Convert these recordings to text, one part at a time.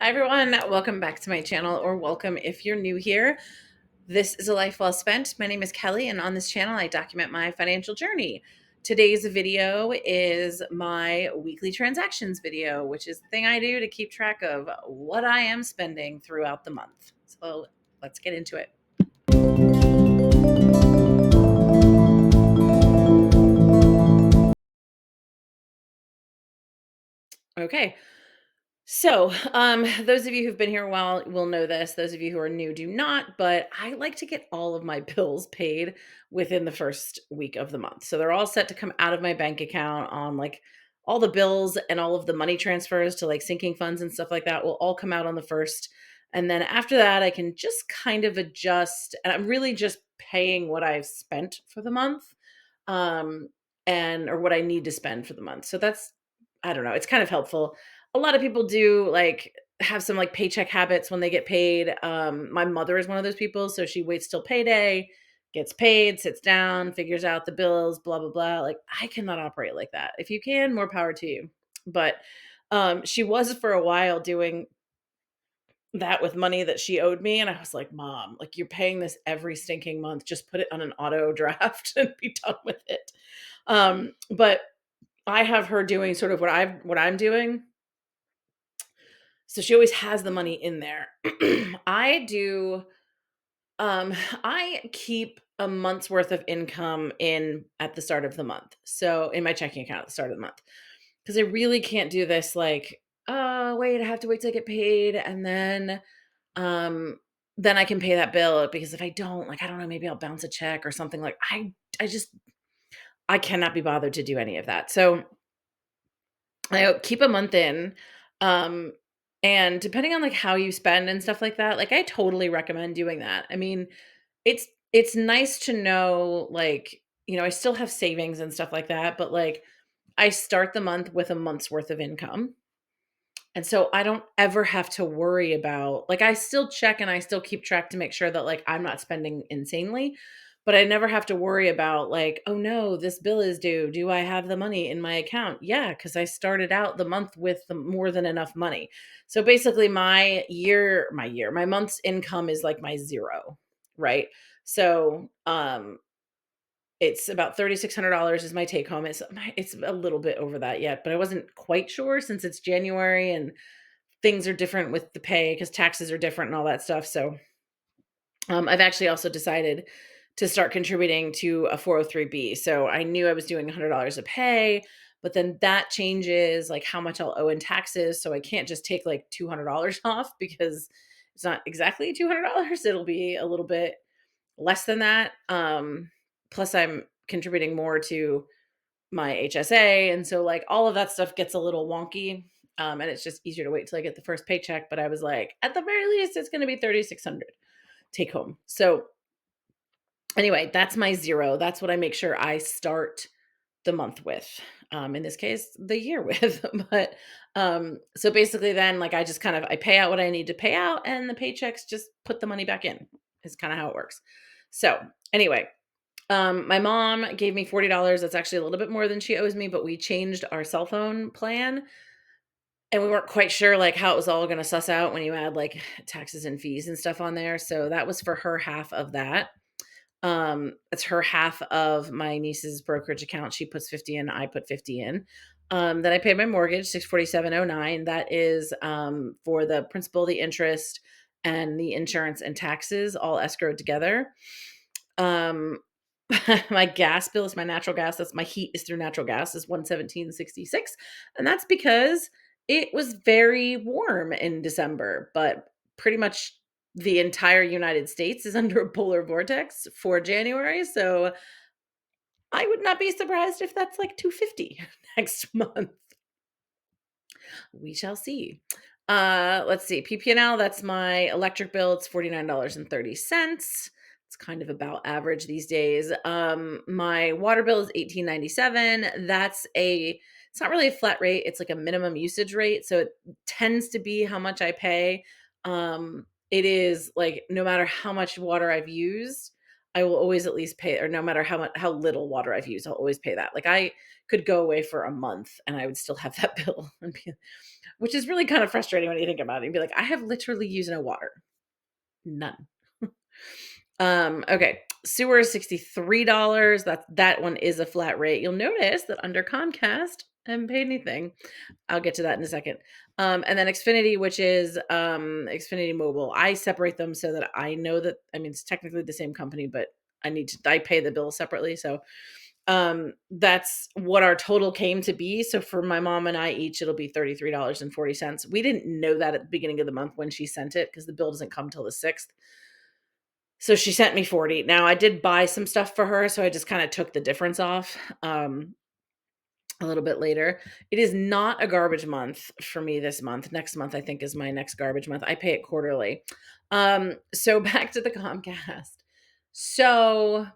Hi everyone, welcome back to my channel, or welcome if you're new here. This is A Life Well Spent. My name is Kelly, and on this channel I document my financial journey. Today's video is my weekly transactions video, which is the thing I do to keep track of what I am spending throughout the month. So let's get into it. Okay. So, those of you who've been here a while will know this. Those of you who are new do not, but I like to get all of my bills paid within the first week of the month. So they're all set to come out of my bank account on like all the bills and all of the money transfers to like sinking funds and stuff like that will all come out on the first. And then after that, I can just kind of adjust. And I'm really just paying what I've spent for the month, um, and or what I need to spend for the month. So that's, I don't know, it's kind of helpful. A lot of people do like have some like paycheck habits when they get paid. My mother is one of those people, so she waits till payday, gets paid, sits down, figures out the bills, blah blah blah. Like I cannot operate like that. If you can, more power to you. But she was for a while doing that with money that she owed me, and I was like, "Mom, like you're paying this every stinking month. Just put it on an auto draft and be done with it." But I have her doing sort of what I'm doing, so she always has the money in there. I do um I keep a month's worth of income in at the start of the month. So in my checking account at the start of the month. Because I really can't do this like, oh wait, I have to wait till I get paid and um then I can pay that bill, because if I don't, like I don't know, maybe I'll bounce a check or something. Like I just I cannot be bothered to do any of that. So I keep a month in. Um, and depending on like how you spend and stuff like that, like I totally recommend doing that. I mean, it's nice to know, like, I still have savings and stuff like that, but like I start the month with a month's worth of income. And so I don't ever have to worry about, like, I still check and I still keep track to make sure that like I'm not spending insanely, but I never have to worry about like, oh no, this bill is due. Do I have the money in my account? Yeah, because I started out the month with more than enough money. So basically my month's income is like my zero, right? So it's about $3,600 is my take home. It's a little bit over that yet, but I wasn't quite sure since it's January and things are different with the pay because taxes are different and all that stuff. So I've actually also decided to start contributing to a 403b. So I knew I was doing $100 a pay, but then that changes like how much I'll owe in taxes. So I can't just take like $200 off, because it's not exactly $200. It'll be a little bit less than that. Plus I'm contributing more to my HSA. And so like all of that stuff gets a little wonky. And it's just easier to wait till I get the first paycheck. But I was like, at the very least, it's going to be 3,600 take home. So anyway, that's my zero. That's what I make sure I start the month with. In this case, the year with. But so basically then like I just kind of I pay out what I need to pay out, and the paychecks just put the money back in. Is kind of how it works. So anyway, my mom gave me $40. That's actually a little bit more than she owes me, but we changed our cell phone plan and we weren't quite sure like how it was all going to suss out when you add like taxes and fees and stuff on there. So that was for her half of that. It's her half of my niece's brokerage account. She puts 50 in, I put 50 in. Then I paid my mortgage, 647.09. That is for the principal, the interest, and the insurance and taxes all escrowed together. Um, my gas bill is my natural gas. That's my heat is through natural gas is 117.66. And that's because it was very warm in December, but pretty much the entire United States is under a polar vortex for January. So I would not be surprised if that's like 250 next month. We shall see. Let's see. PPNL, that's my electric bill. It's $49.30. It's kind of about average these days. My water bill is $18.97. It's not really a flat rate, it's like a minimum usage rate. So it tends to be how much I pay. It is like no matter how much water I've used, I will always at least pay, or no matter how little water I've used, I'll always pay that. Like, I could go away for a month and I would still have that bill, which is really kind of frustrating when you think about it. You'd be like, I have literally used no water, none. Okay. Sewer is $63. That one is a flat rate. You'll notice that under Comcast, I haven't paid anything. I'll get to that in a second. And then Xfinity, which is Xfinity Mobile. I separate them so that I know that, I mean, it's technically the same company, but I pay the bill separately. So that's what our total came to be. So for my mom and I each, it'll be $33.40. We didn't know that at the beginning of the month when she sent it, because the bill doesn't come till the 6th. So she sent me 40. Now, I did buy some stuff for her, so I just kind of took the difference off a little bit later. It is not a garbage month for me this month. Next month, I think, is my next garbage month. I pay it quarterly. So back to the Comcast. So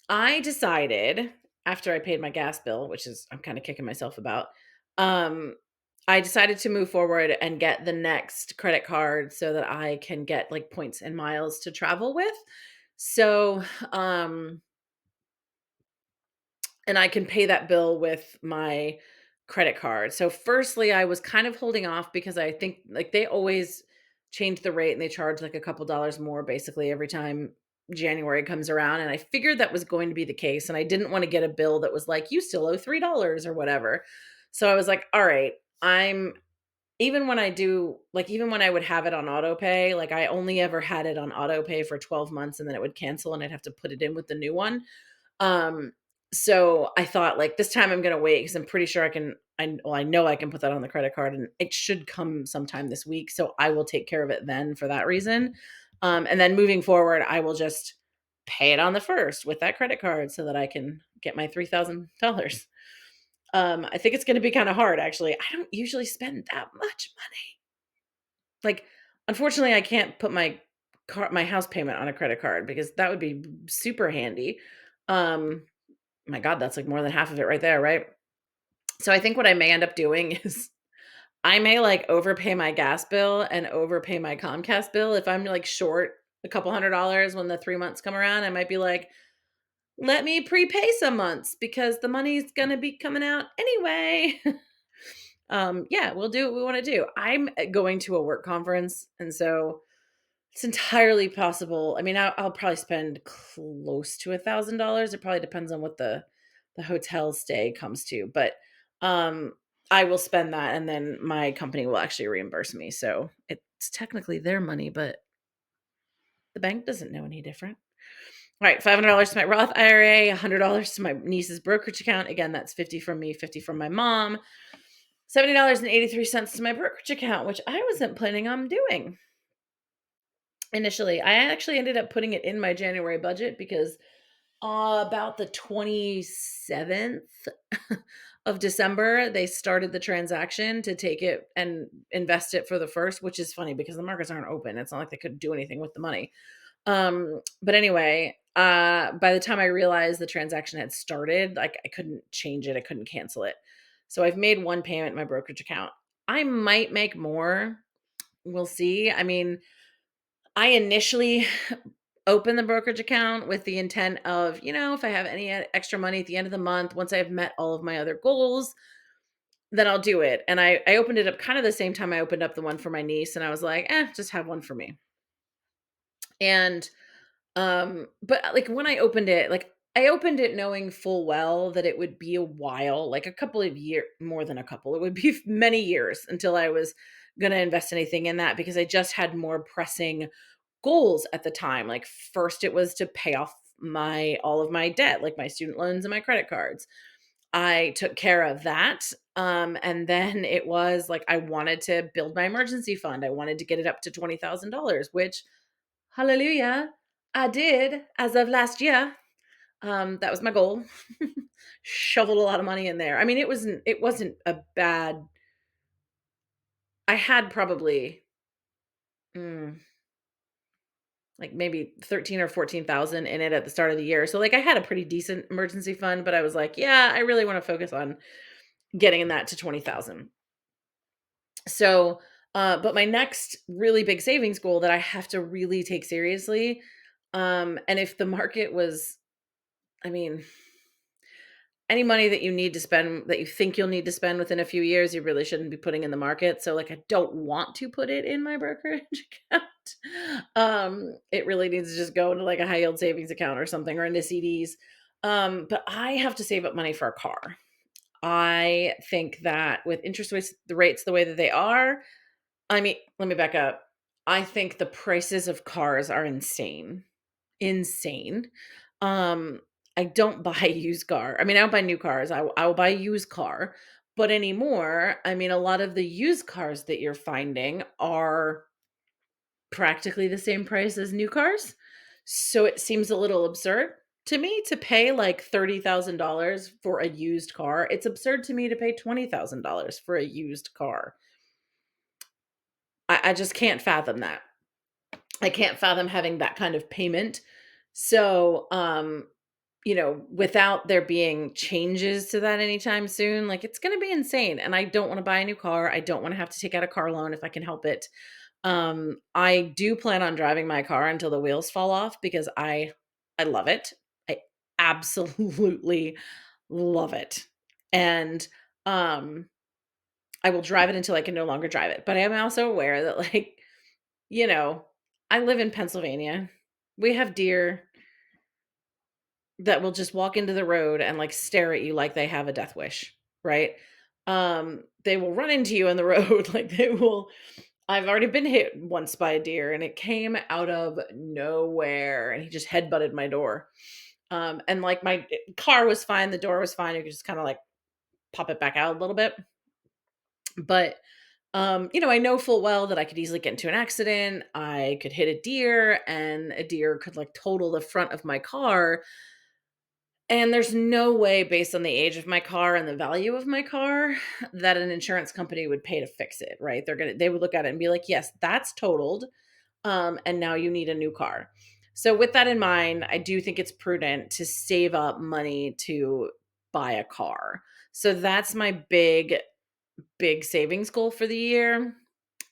I decided, after I paid my gas bill, which is I'm kind of kicking myself about, um, I decided to move forward and get the next credit card so that I can get like points and miles to travel with. So, and I can pay that bill with my credit card. So firstly, I was kind of holding off because I think like they always change the rate and they charge like a couple dollars more basically every time January comes around, and I figured that was going to be the case, and I didn't want to get a bill that was like you still owe $3 or whatever. So I was like, all right, I'm even when I do like even when I would have it on auto pay, like I only ever had it on auto pay for 12 months and then it would cancel and I'd have to put it in with the new one. Um, so I thought like this time I'm gonna wait because I'm pretty sure I know I can put that on the credit card and it should come sometime this week. So I will take care of it then for that reason. And then moving forward, I will just pay it on the first with that credit card so that I can get my $3,000. I think it's gonna be kind of hard actually. I don't usually spend that much money. Like, unfortunately, I can't put my house payment on a credit card because that would be super handy. Um, my God, that's like more than half of it right there, right? So I think what I may end up doing is I may like overpay my gas bill and overpay my Comcast bill. If I'm like short a couple $100 when the 3 months come around, I might be like, let me prepay some months because the money's gonna be coming out anyway. Yeah, we'll do what we want to do. I'm going to a work conference, and so it's entirely possible. I mean, I'll probably spend close to $1,000. It probably depends on what the hotel stay comes to, but um, I will spend that, and then my company will actually reimburse me. So it's technically their money, but the bank doesn't know any different. All right, $500 to my Roth IRA, $100 to my niece's brokerage account. Again, that's 50 from me, 50 from my mom. $70.83 to my brokerage account, which I wasn't planning on doing initially. I actually ended up putting it in my January budget because about the 27th of December, they started the transaction to take it and invest it for the first, which is funny because the markets aren't open. It's not like they could do anything with the money. But anyway, by the time I realized the transaction had started, like I couldn't change it, I couldn't cancel it. So I've made one payment in my brokerage account. I might make more. We'll see. I mean, I initially opened the brokerage account with the intent of, if I have any extra money at the end of the month, once I've met all of my other goals, then I'll do it. And I opened it up kind of the same time I opened up the one for my niece, and I was like, just have one for me. And but like when I opened it, like I opened it knowing full well that it would be a while, like a couple of years, more than a couple. It would be many years until I was going to invest anything in that because I just had more pressing goals at the time. Like first it was to pay off my all of my debt, like my student loans and my credit cards. I took care of that. And then it was like I wanted to build my emergency fund. I wanted to get it up to $20,000, which hallelujah, I did as of last year. That was my goal. Shoveled a lot of money in there. I mean, it wasn't a bad. I had probably mm, like maybe 13 or 14,000 in it at the start of the year. So like I had a pretty decent emergency fund, but I was like, yeah, I really want to focus on getting that to 20,000. So, but my next really big savings goal that I have to really take seriously, And if the market was, I mean, any money that you need to spend that you think you'll need to spend within a few years, you really shouldn't be putting in the market. So like I don't want to put it in my brokerage account. It really needs to just go into like a high yield savings account or something or into CDs. But I have to save up money for a car. I think that with interest rates, the rates the way that they are, I mean, let me back up. I think the prices of cars are insane. Insane. Um, I don't buy used car. I mean, I don't buy new cars. I will buy a used car. But anymore, I mean, a lot of the used cars that you're finding are practically the same price as new cars. So it seems a little absurd to me to pay like $30,000 for a used car. It's absurd to me to pay $20,000 for a used car. I just can't fathom that. I can't fathom having that kind of payment. So, without there being changes to that anytime soon, like it's going to be insane. And I don't want to buy a new car. I don't want to have to take out a car loan if I can help it. I do plan on driving my car until the wheels fall off because I love it. I absolutely love it. And um I will drive it until I can no longer drive it. But I am also aware that like, you know, I live in Pennsylvania. We have deer that will just walk into the road and like stare at you like they have a death wish, right? They will run into you on the road like they will. I've already been hit once by a deer and it came out of nowhere and he just headbutted my door. And like my car was fine, the door was fine. You could just kind of like pop it back out a little bit. But I know full well that I could easily get into an accident. I could hit a deer and a deer could like total the front of my car. And there's no way based on the age of my car and the value of my car that an insurance company would pay to fix it, right? They would look at it and be like, "Yes, that's totaled. And now you need a new car." So with that in mind, I do think it's prudent to save up money to buy a car. So that's my big savings goal for the year.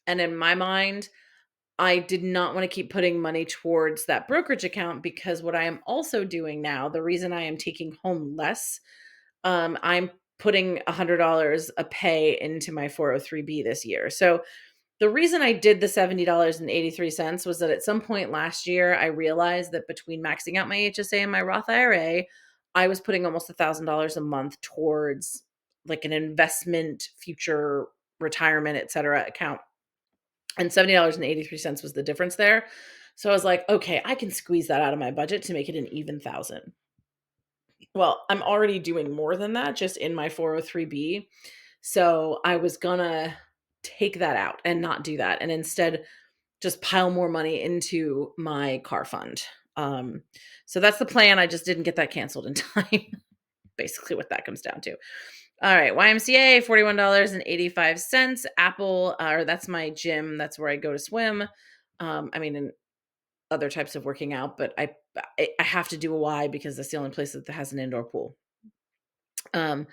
And in my mind, I did not want to keep putting money towards that brokerage account because what I am also doing now, the reason I am taking home less, I'm putting $100 a pay into my 403b this year. So the reason I did the $70.83 was that at some point last year, I realized that between maxing out my HSA and my Roth IRA, I was putting almost $1,000 a month towards like an investment, future retirement, et cetera account. And $70.83 was the difference there. So I was like, okay, I can squeeze that out of my budget to make it an even thousand. Well, I'm already doing more than that just in my 403b. So I was gonna take that out and not do that and instead just pile more money into my car fund. Um, so that's the plan. I just didn't get that canceled in time. Basically what that comes down to. All right, YMCA, $41.85. Apple, or that's my gym. That's where I go to swim. I mean, and other types of working out, but I have to do a Y because that's the only place that has an indoor pool. Um,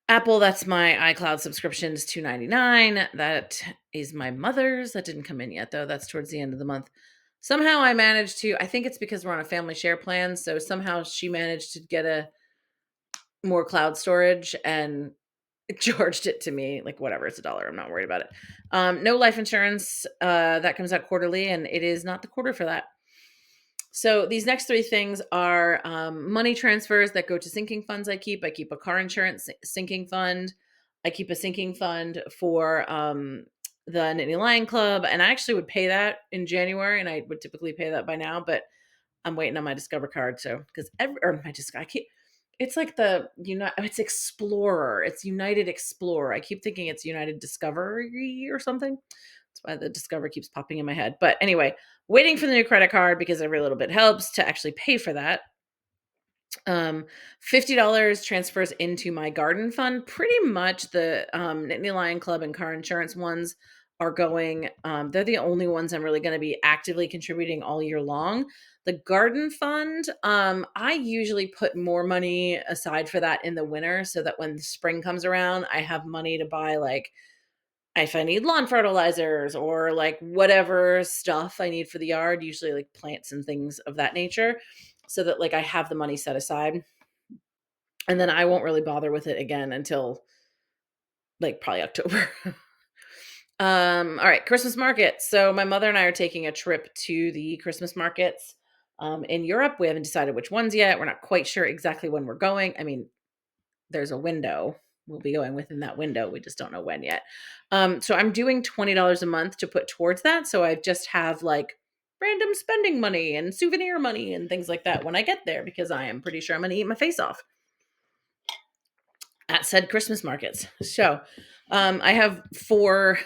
Apple, that's my iCloud subscription is $2.99. That is my mother's. That didn't come in yet though. That's towards the end of the month. Somehow I managed to, I think it's because we're on a family share plan, so somehow she managed to get a more cloud storage and charged it to me, like, whatever, it's $1, I'm not worried about it. No life insurance, that comes out quarterly, and it is not the quarter for that. So these next 3 things are, money transfers that go to sinking funds I keep. I keep a car insurance sinking fund. I keep a sinking fund for, the Nittany Lion Club, and I actually would pay that in January, and I would typically pay that by now, but I'm waiting on my Discover card, so because I keep it's like it's Explorer. It's United Explorer. I keep thinking it's United Discovery or something. That's why the Discover keeps popping in my head. But anyway, waiting for the new credit card because every little bit helps to actually pay for that. $50 transfers into my garden fund. Pretty much the Nittany Lion Club and car insurance ones are going. They're the only ones I'm really going to be actively contributing all year long. The garden fund, I usually put more money aside for that in the winter so that when the spring comes around, I have money to buy like if I need lawn fertilizers or like whatever stuff I need for the yard, usually like plants and things of that nature, so that like I have the money set aside, and then I won't really bother with it again until like probably October. All right, Christmas market. So my mother and I are taking a trip to the Christmas markets in Europe. We haven't decided which ones yet. We're not quite sure exactly when we're going. I mean, there's a window. We'll be going within that window. We just don't know when yet. So I'm doing $20 a month to put towards that. So I just have like random spending money and souvenir money and things like that when I get there, because I am pretty sure I'm going to eat my face off at said Christmas markets. So I have four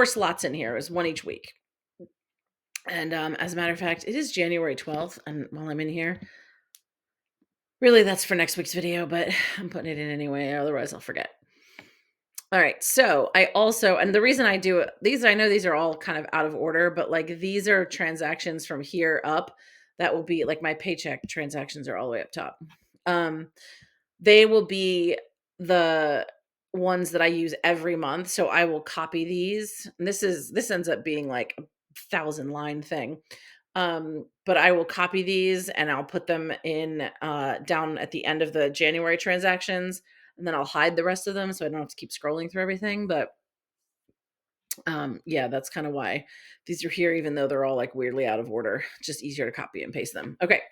slots in here, is one each week. And as a matter of fact, it is January 12th. And while I'm in here, really that's for next week's video, but I'm putting it in anyway, otherwise I'll forget. All right. So I also, and the reason I do these, I know these are all kind of out of order, but like these are transactions from here up. That will be like my paycheck transactions are all the way up top. They will be the ones that I use every month. So I will copy these. And this ends up being like a 1,000 line thing. But I will copy these and I'll put them in down at the end of the January transactions, and then I'll hide the rest of them so I don't have to keep scrolling through everything. But yeah, that's kind of why these are here, even though they're all like weirdly out of order. Just easier to copy and paste them. Okay,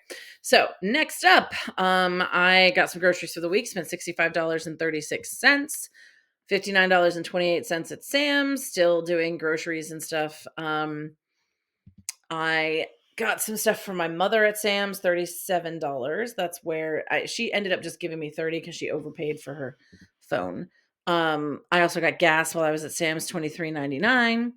so next up, I got some groceries for the week, spent $65.36, $59.28 at Sam's, still doing groceries and stuff. I got some stuff from my mother at Sam's, $37. That's where she ended up just giving me 30 because she overpaid for her phone. I also got gas while I was at Sam's, $23.99.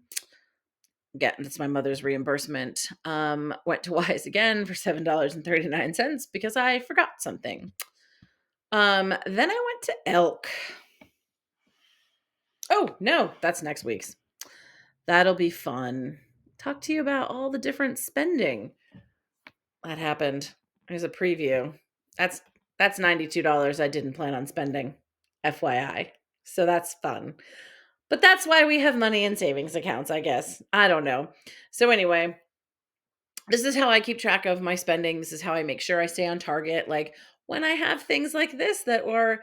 Again, that's my mother's reimbursement. Went to Wise again for $7.39 because I forgot something. Then I went to Elk. Oh, no, that's next week's. That'll be fun. Talk to you about all the different spending that happened. Here's a preview. That's $92 I didn't plan on spending, FYI. So that's fun. But that's why we have money in savings accounts, I guess. I don't know. So anyway, this is how I keep track of my spending. This is how I make sure I stay on target. Like when I have things like this that were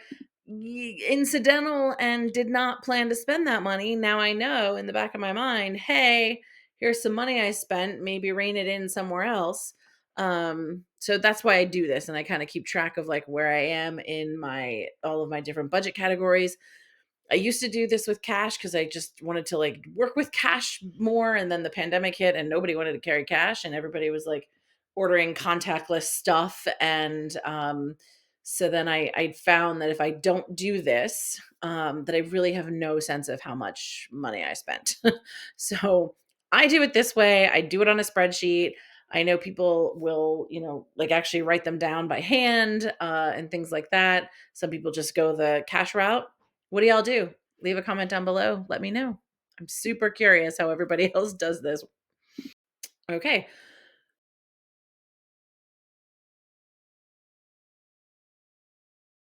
incidental and did not plan to spend that money, now I know in the back of my mind, hey, here's some money I spent, maybe rein it in somewhere else. So that's why I do this, and I kind of keep track of like where I am in my all of my different budget categories. I used to do this with cash because I just wanted to like work with cash more. And then the pandemic hit and nobody wanted to carry cash, and everybody was like ordering contactless stuff. And so then I found that if I don't do this, that I really have no sense of how much money I spent. So I do it this way. I do it on a spreadsheet. I know people will, like actually write them down by hand and things like that. Some people just go the cash route. What do y'all do? Leave a comment down below. Let me know. I'm super curious how everybody else does this. Okay.